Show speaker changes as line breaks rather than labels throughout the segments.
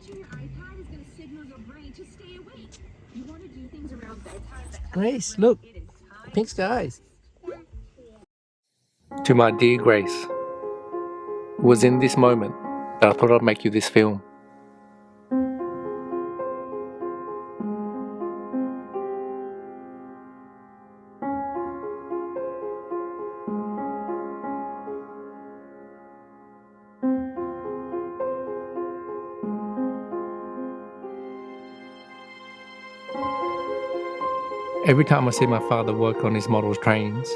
Watching your iPad is going to signal your brain to stay awake. You want to do things around bedtime that
Grace, look, pink skies. To my dear Grace, it was in this moment that I thought I'd make you this film. Every time I see my father work on his model trains,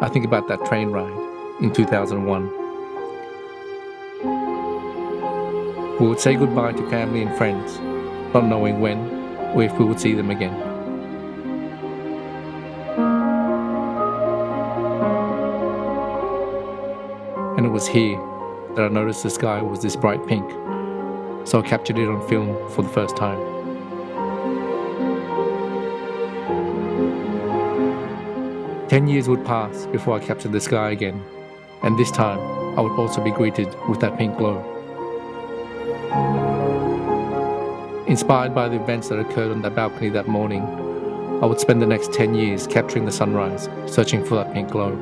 I think about that train ride in 2001. We would say goodbye to family and friends, not knowing when or if we would see them again. And it was here that I noticed the sky was this bright pink, so I captured it on film for the first time. Ten years would pass before I captured the sky again, and this time I would also be greeted with that pink glow. Inspired by the events that occurred on that balcony that morning, I would spend the next 10 years capturing the sunrise, searching for that pink glow.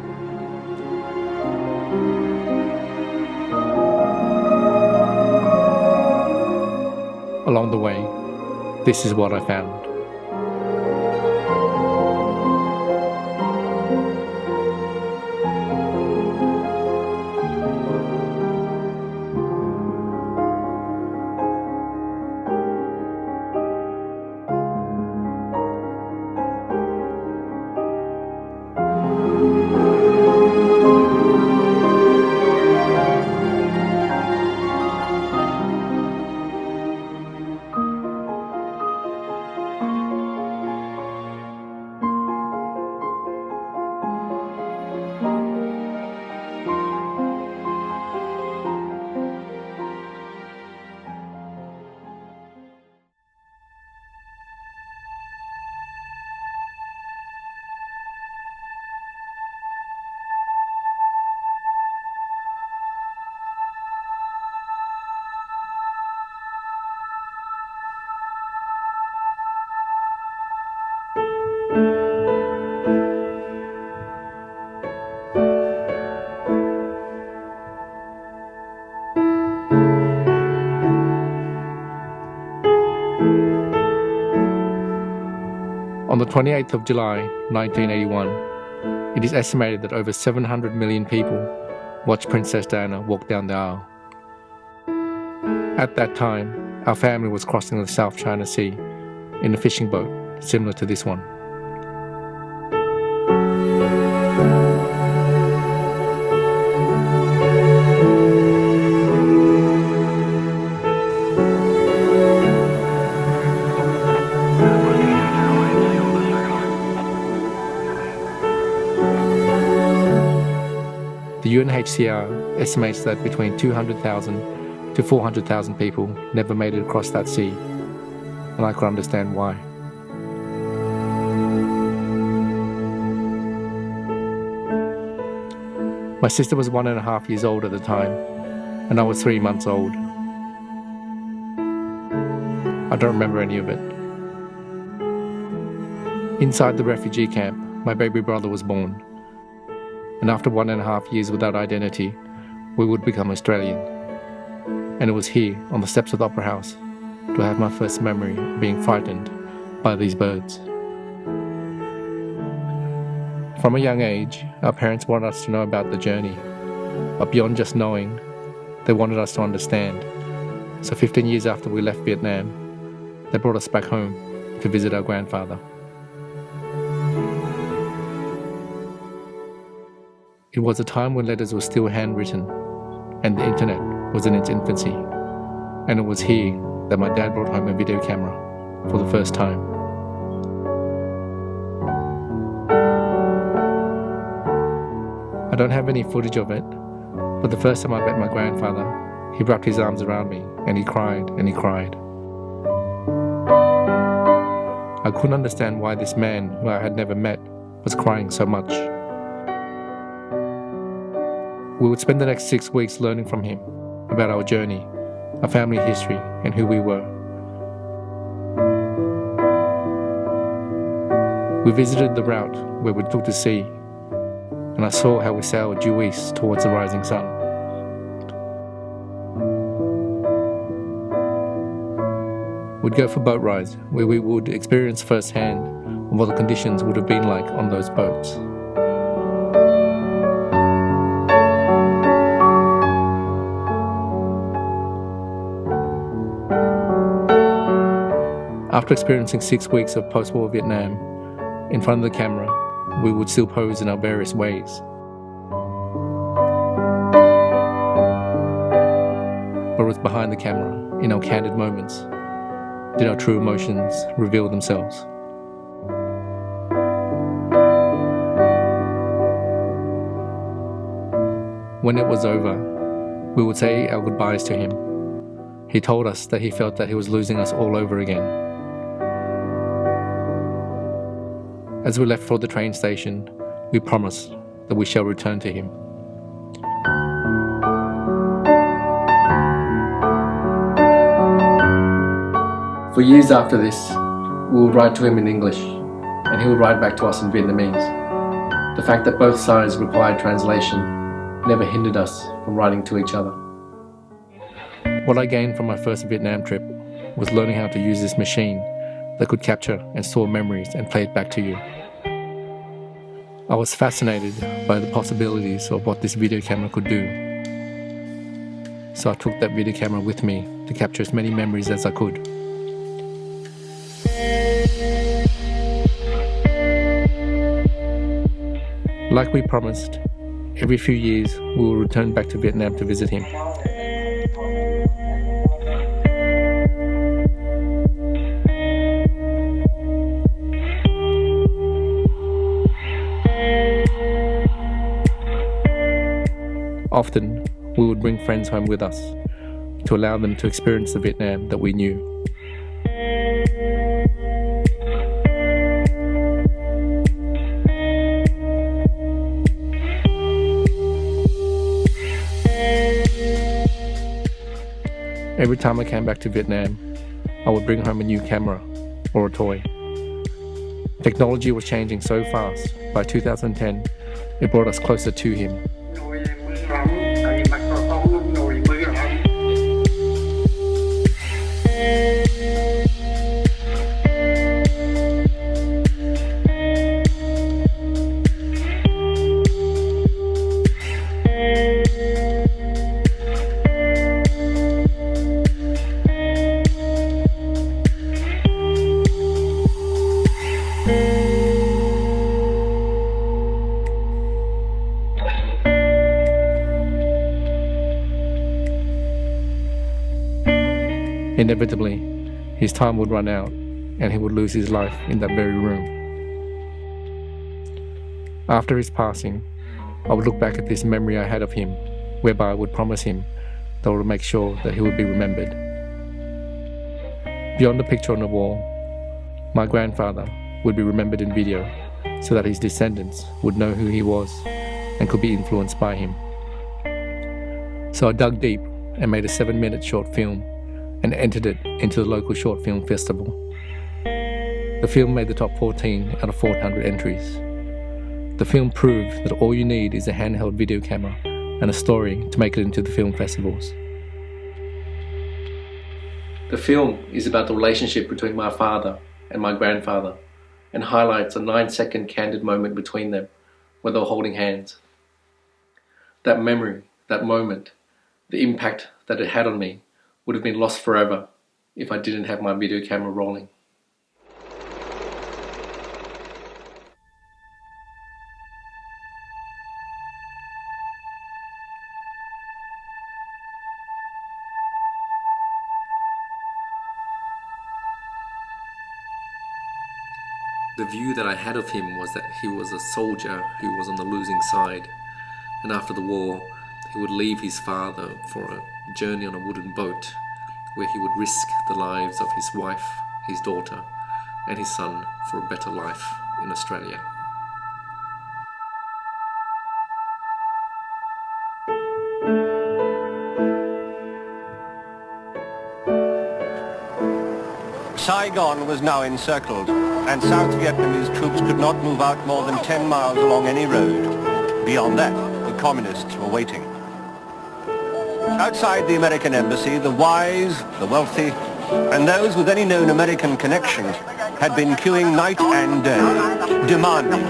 Along the way, this is what I found. On the 28th of July, 1981, it is estimated that over 700 million people watched Princess Diana walk down the aisle. At that time, our family was crossing the South China Sea in a fishing boat similar to this one. The UNHCR estimates that between 200,000 to 400,000 people never made it across that sea, and I could understand why. My sister was 1.5 years old at the time, and I was 3 months old. I don't remember any of it. Inside the refugee camp, my baby brother was born. And after 1.5 years without identity, we would become Australian. And it was here, on the steps of the Opera House, to have my first memory of being frightened by these birds. From a young age, our parents wanted us to know about the journey, but beyond just knowing, they wanted us to understand. So 15 years after we left Vietnam, they brought us back home to visit our grandfather. It was a time when letters were still handwritten and the internet was in its infancy. And it was here that my dad brought home a video camera for the first time. I don't have any footage of it, but the first time I met my grandfather, he wrapped his arms around me and he cried and he cried. I couldn't understand why this man who I had never met was crying so much. We would spend the next 6 weeks learning from him about our journey our family history, and who we were. We visited the route where we took to sea, and I saw how we sailed due east towards the rising sun. We'd go for boat rides where we would experience firsthand what the conditions would have been like on those boats. After experiencing 6 weeks of post-war Vietnam, in front of the camera, we would still pose in our various ways. But it was behind the camera, in our candid moments, did our true emotions reveal themselves. When it was over, we would say our goodbyes to him. He told us that he felt that he was losing us all over again. As we left for the train station, we promised that we shall return to him. For years after this, we would write to him in English, and he would write back to us in Vietnamese. The fact that both sides required translation never hindered us from writing to each other. What I gained from my first Vietnam trip was learning how to use this machine that could capture and store memories and play it back to you. I was fascinated by the possibilities of what this video camera could do. So I took that video camera with me to capture as many memories as I could. Like we promised, every few years we will return back to Vietnam to visit him. Often, we would bring friends home with us to allow them to experience the Vietnam that we knew. Every time I came back to Vietnam, I would bring home a new camera or a toy. Technology was changing so fast. By 2010, it brought us closer to him. Inevitably, his time would run out and he would lose his life in that very room. After his passing, I would look back at this memory I had of him, whereby I would promise him that I would make sure that he would be remembered. Beyond the picture on the wall, my grandfather would be remembered in video so that his descendants would know who he was and could be influenced by him. So I dug deep and made a 7-minute short film and entered it into the local short film festival. The film made the top 14 out of 400 entries. The film proved that all you need is a handheld video camera and a story to make it into the film festivals. The film is about the relationship between my father and my grandfather and highlights a 9-second candid moment between them where they were holding hands. That memory, that moment, the impact that it had on me would have been lost forever if I didn't have my video camera rolling. The view that I had of him was that he was a soldier who was on the losing side, and after the war he would leave his father for a journey on a wooden boat where he would risk the lives of his wife, his daughter and his son for a better life in Australia.
Saigon was now encircled, and South Vietnamese troops could not move out more than 10 miles along any road. Beyond that, the communists were waiting. Outside the American embassy, the wise, the wealthy, and those with any known American connections had been queuing night and day, demanding,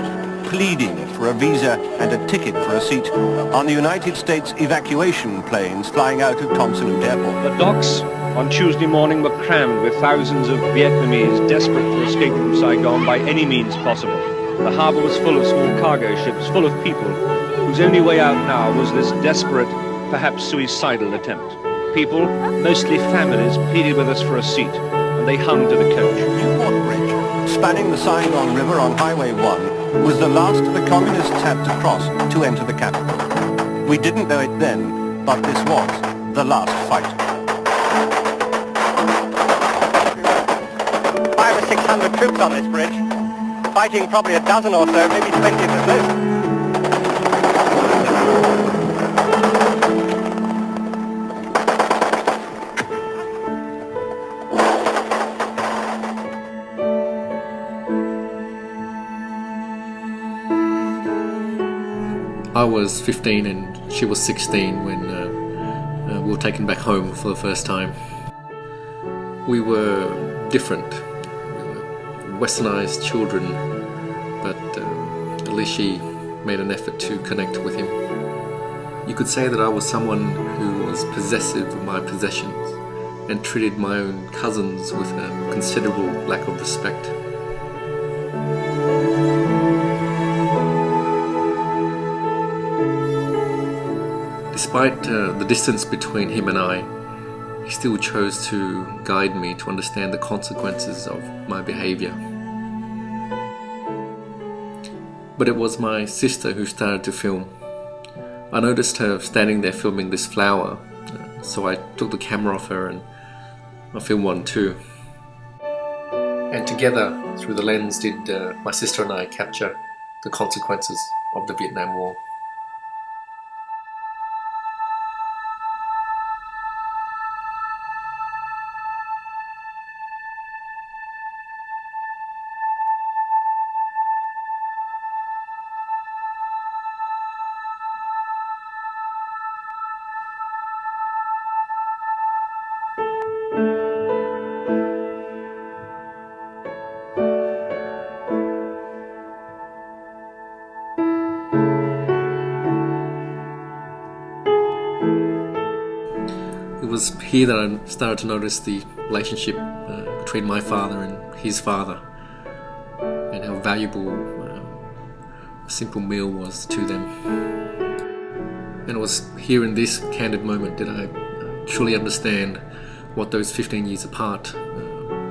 pleading for a visa and a ticket for a seat on the United States evacuation planes flying out of Tom Salute Airport.
The docks on Tuesday morning were crammed with thousands of Vietnamese desperate to escape from Saigon by any means possible. The harbour was full of small cargo ships, full of people, whose only way out now was this desperate, perhaps suicidal attempt. People, mostly families, pleaded with us for a seat, and they hung to the coach.
Newport Bridge, spanning the Saigon River on Highway 1, was the last the communists had to cross to enter the capital. We didn't know it then, but this was the last fight. 500 or 600 troops on this bridge, fighting probably a dozen or so, maybe 20 at the most.
I was 15 and she was 16 when we were taken back home for the first time. We were different. We were westernized children, but at least she made an effort to connect with him. You could say that I was someone who was possessive of my possessions and treated my own cousins with a considerable lack of respect. Despite the distance between him and I, he still chose to guide me to understand the consequences of my behavior. But it was my sister who started to film. I noticed her standing there filming this flower, so I took the camera off her and I filmed one too. And together, through the lens, did my sister and I capture the consequences of the Vietnam War. It was here that I started to notice the relationship between my father and his father, and how valuable a simple meal was to them. And it was here in this candid moment that I truly understand what those 15 years apart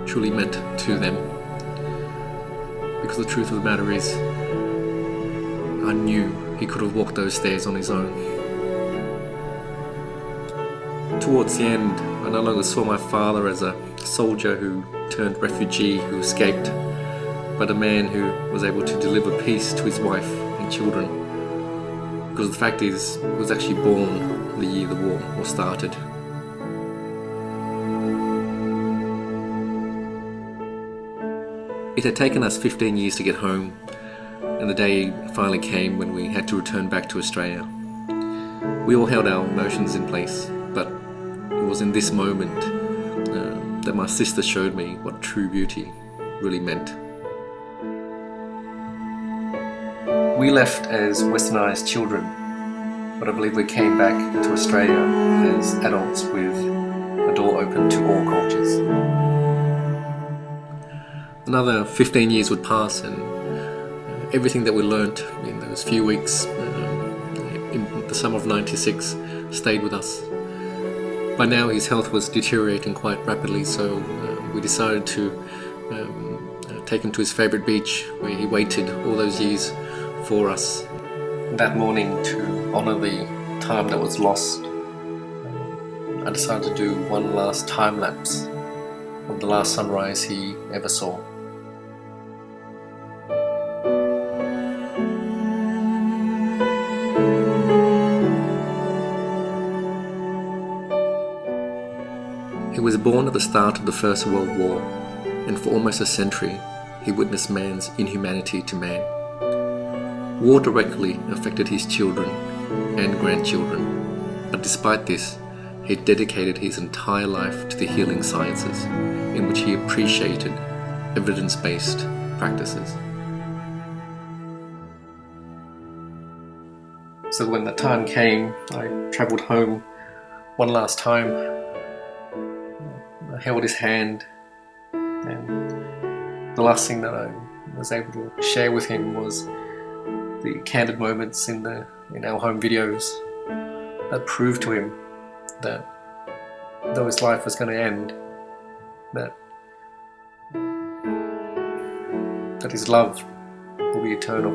truly meant to them. Because the truth of the matter is, I knew he could have walked those stairs on his own. Towards the end, I no longer saw my father as a soldier who turned refugee who escaped, but a man who was able to deliver peace to his wife and children. Because the fact is, he was actually born the year the war started. It had taken us 15 years to get home, and the day finally came when we had to return back to Australia. We all held our emotions in place, but it was in this moment that my sister showed me what true beauty really meant. We left as westernized children, but I believe we came back to Australia as adults with a door open to all cultures. Another 15 years would pass, and everything that we learnt in those few weeks in the summer of '96 stayed with us. By now his health was deteriorating quite rapidly, so we decided to take him to his favourite beach, where he waited all those years for us. That morning, to honour the time that was lost, I decided to do one last time lapse of the last sunrise he ever saw. He was born at the start of the First World War, and for almost a century, he witnessed man's inhumanity to man. War directly affected his children and grandchildren, but despite this, he dedicated his entire life to the healing sciences, in which he appreciated evidence-based practices. So when the time came, I travelled home one last time. I held his hand, and the last thing that I was able to share with him was the candid moments in our home videos that proved to him that though his life was going to end, that his love will be eternal.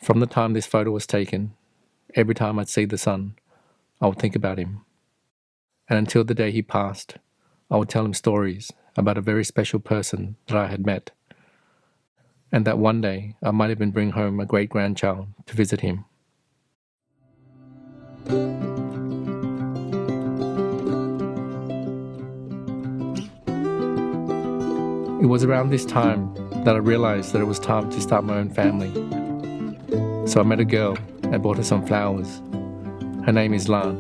From the time this photo was taken, every time I'd see the sun, I would think about him. And until the day he passed, I would tell him stories about a very special person that I had met, and that one day I might even bring home a great-grandchild to visit him. It was around this time that I realized that it was time to start my own family. So I met a girl and bought her some flowers. Her name is Lan,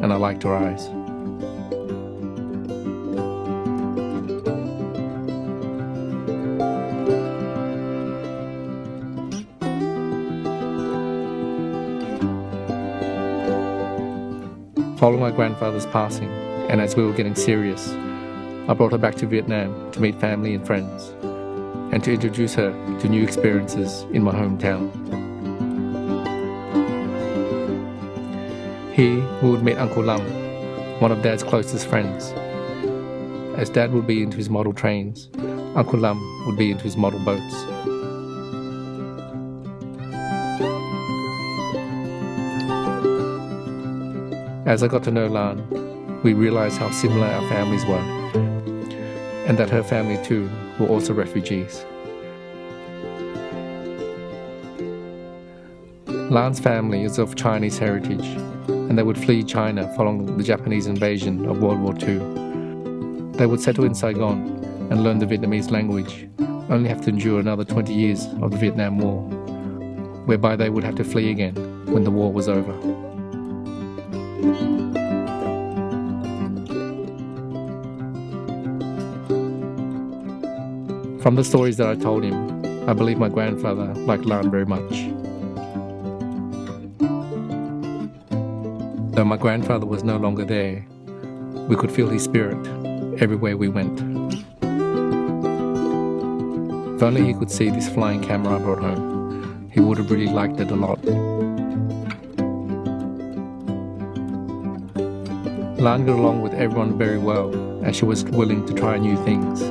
and I liked her eyes. Following my grandfather's passing, and as we were getting serious, I brought her back to Vietnam to meet family and friends, and to introduce her to new experiences in my hometown. Here, we would meet Uncle Lam, one of Dad's closest friends. As Dad would be into his model trains, Uncle Lam would be into his model boats. As I got to know Lan, we realized how similar our families were, and that her family too were also refugees. Lan's family is of Chinese heritage, and they would flee China following the Japanese invasion of World War II. They would settle in Saigon and learn the Vietnamese language, only have to endure another 20 years of the Vietnam War, whereby they would have to flee again when the war was over. From the stories that I told him, I believe my grandfather liked Lan very much. Though my grandfather was no longer there, we could feel his spirit everywhere we went. If only he could see this flying camera I brought home, he would have really liked it a lot. Lan got along with everyone very well, as she was willing to try new things.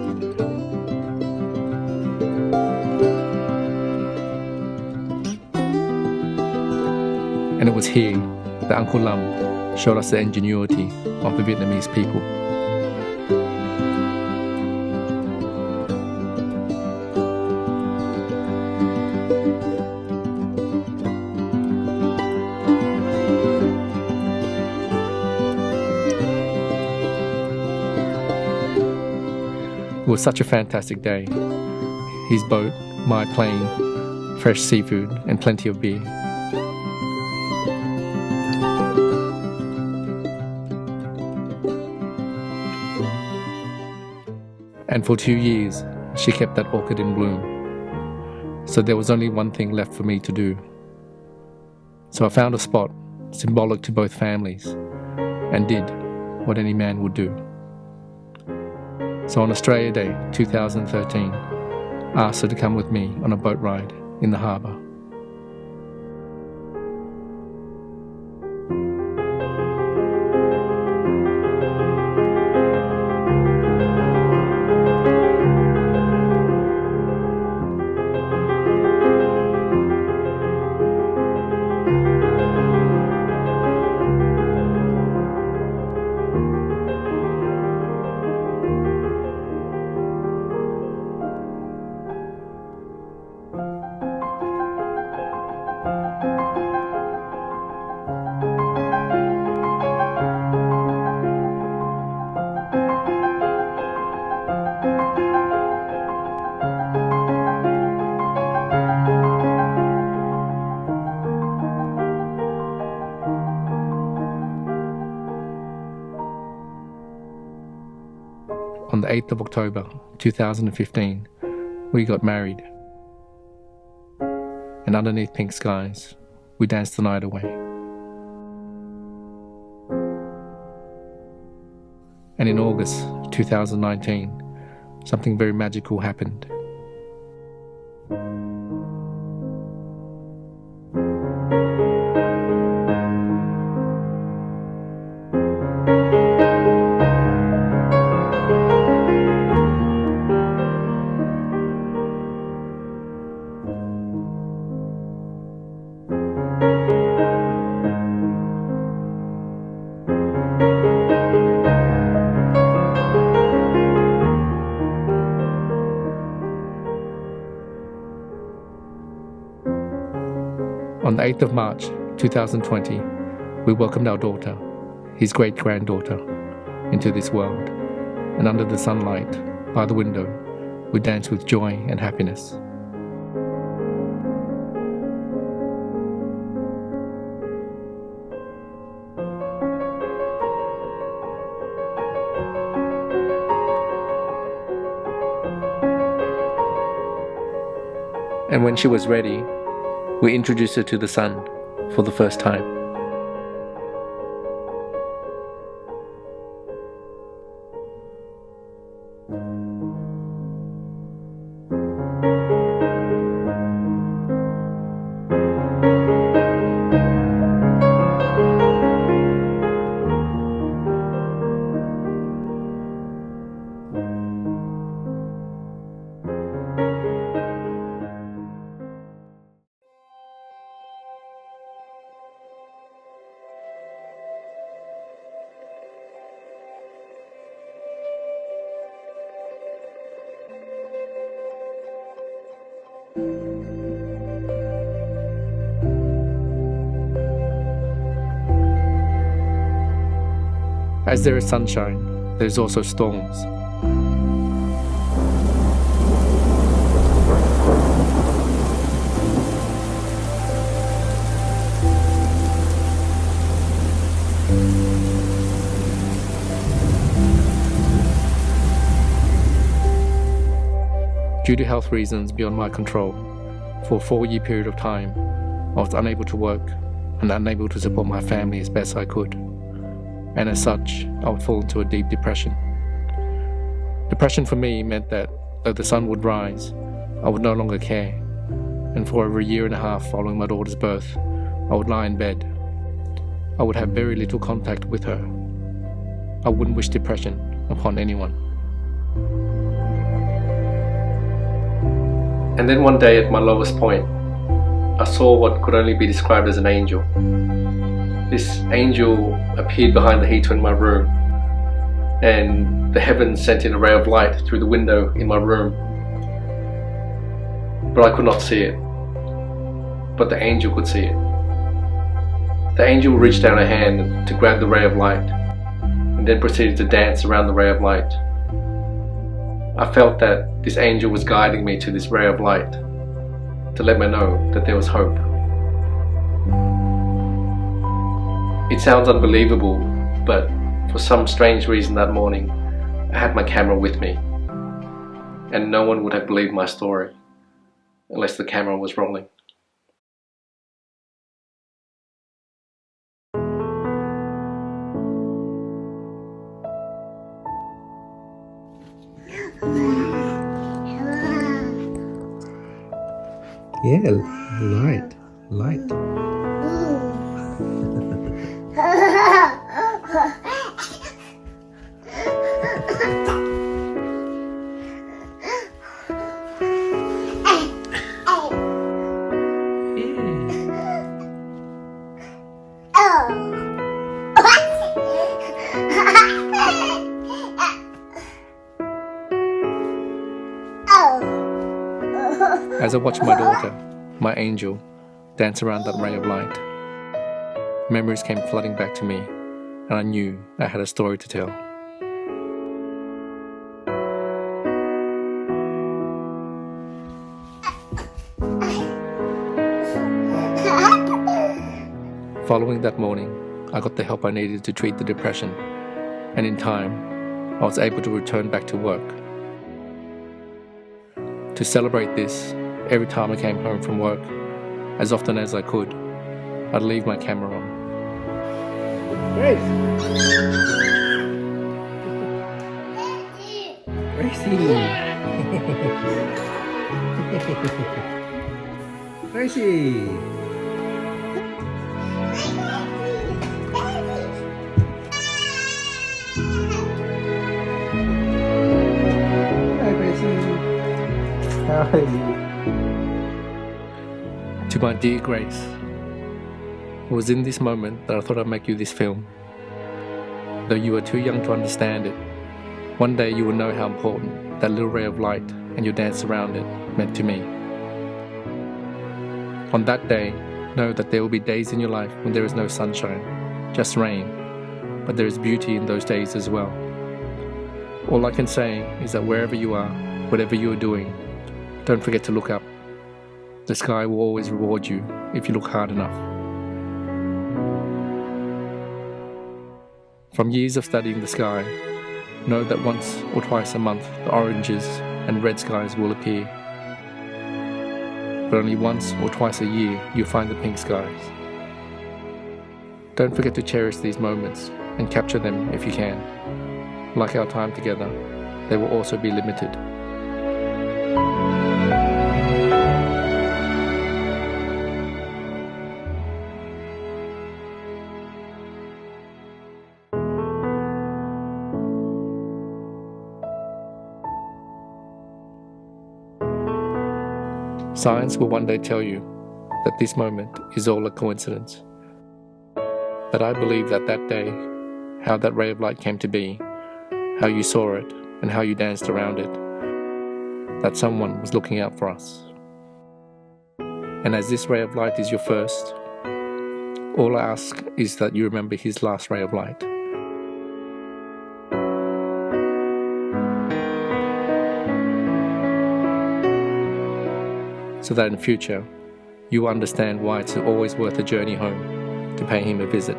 And it was here that Uncle Lam showed us the ingenuity of the Vietnamese people. It was such a fantastic day. His boat, my plane, fresh seafood and plenty of beer. And for 2 years, she kept that orchid in bloom. So there was only one thing left for me to do. So I found a spot symbolic to both families and did what any man would do. So on Australia Day 2013, I asked her to come with me on a boat ride in the harbour. On the 8th of October 2015, we got married. And underneath pink skies, we danced the night away. And in August 2019, something very magical happened. On the 8th of March 2020, we welcomed our daughter, his great-granddaughter, into this world, and under the sunlight, by the window, we danced with joy and happiness. And when she was ready, we introduced her to the sun for the first time. As there is sunshine, there is also storms. Due to health reasons beyond my control, for a 4-year period of time, I was unable to work and unable to support my family as best I could. And as such, I would fall into a deep depression. Depression for me meant that though the sun would rise, I would no longer care. And for over 1.5 years following my daughter's birth, I would lie in bed. I would have very little contact with her. I wouldn't wish depression upon anyone. And then one day at my lowest point, I saw what could only be described as an angel. This angel appeared behind the heater in my room, and the heavens sent in a ray of light through the window in my room. But I could not see it. But the angel could see it. The angel reached down her hand to grab the ray of light, and then proceeded to dance around the ray of light. I felt that this angel was guiding me to this ray of light, to let me know that there was hope. It sounds unbelievable, but for some strange reason that morning, I had my camera with me, and no one would have believed my story unless the camera was rolling. Yeah, light. As I watched my daughter, my angel, dance around that ray of light, memories came flooding back to me, and I knew I had a story to tell. Following that morning, I got the help I needed to treat the depression, and in time, I was able to return back to work. To celebrate this, every time I came home from work, as often as I could, I'd leave my camera on.
Grace! Gracie! Gracie! Hi, Gracie! Hi!
To my dear Grace, it was in this moment that I thought I'd make you this film. Though you are too young to understand it, one day you will know how important that little ray of light and your dance around it meant to me. On that day, know that there will be days in your life when there is no sunshine, just rain, but there is beauty in those days as well. All I can say is that wherever you are, whatever you are doing, don't forget to look up. The sky will always reward you if you look hard enough. From years of studying the sky, know that once or twice a month the oranges and red skies will appear. But only once or twice a year you'll find the pink skies. Don't forget to cherish these moments and capture them if you can. Like our time together, they will also be limited. Science will one day tell you that this moment is all a coincidence. But I believe that that day, how that ray of light came to be, how you saw it, and how you danced around it, that someone was looking out for us. And as this ray of light is your first, all I ask is that you remember his last ray of light. So that in future, you will understand why it's always worth a journey home to pay him a visit.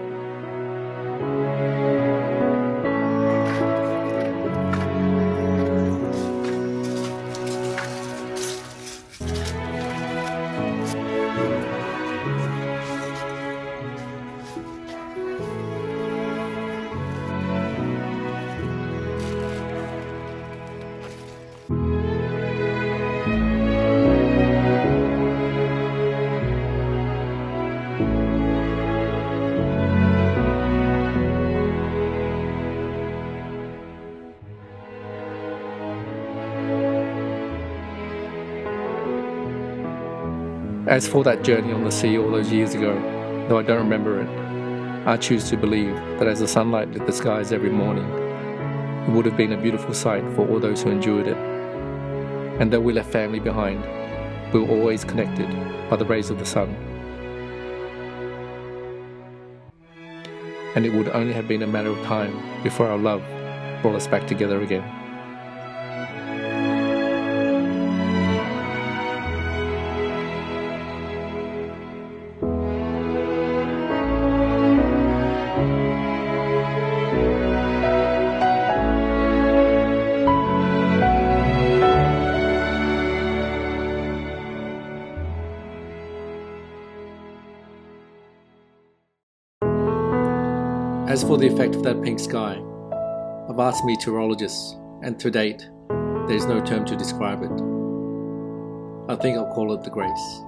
As for that journey on the sea all those years ago, though I don't remember it, I choose to believe that as the sunlight lit the skies every morning, it would have been a beautiful sight for all those who endured it. And though we left family behind, we were always connected by the rays of the sun. And it would only have been a matter of time before our love brought us back together again. As for the effect of that pink sky, I've asked meteorologists, and to date, there is no term to describe it. I think I'll call it the grace.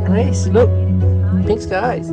Grace, look, pink skies.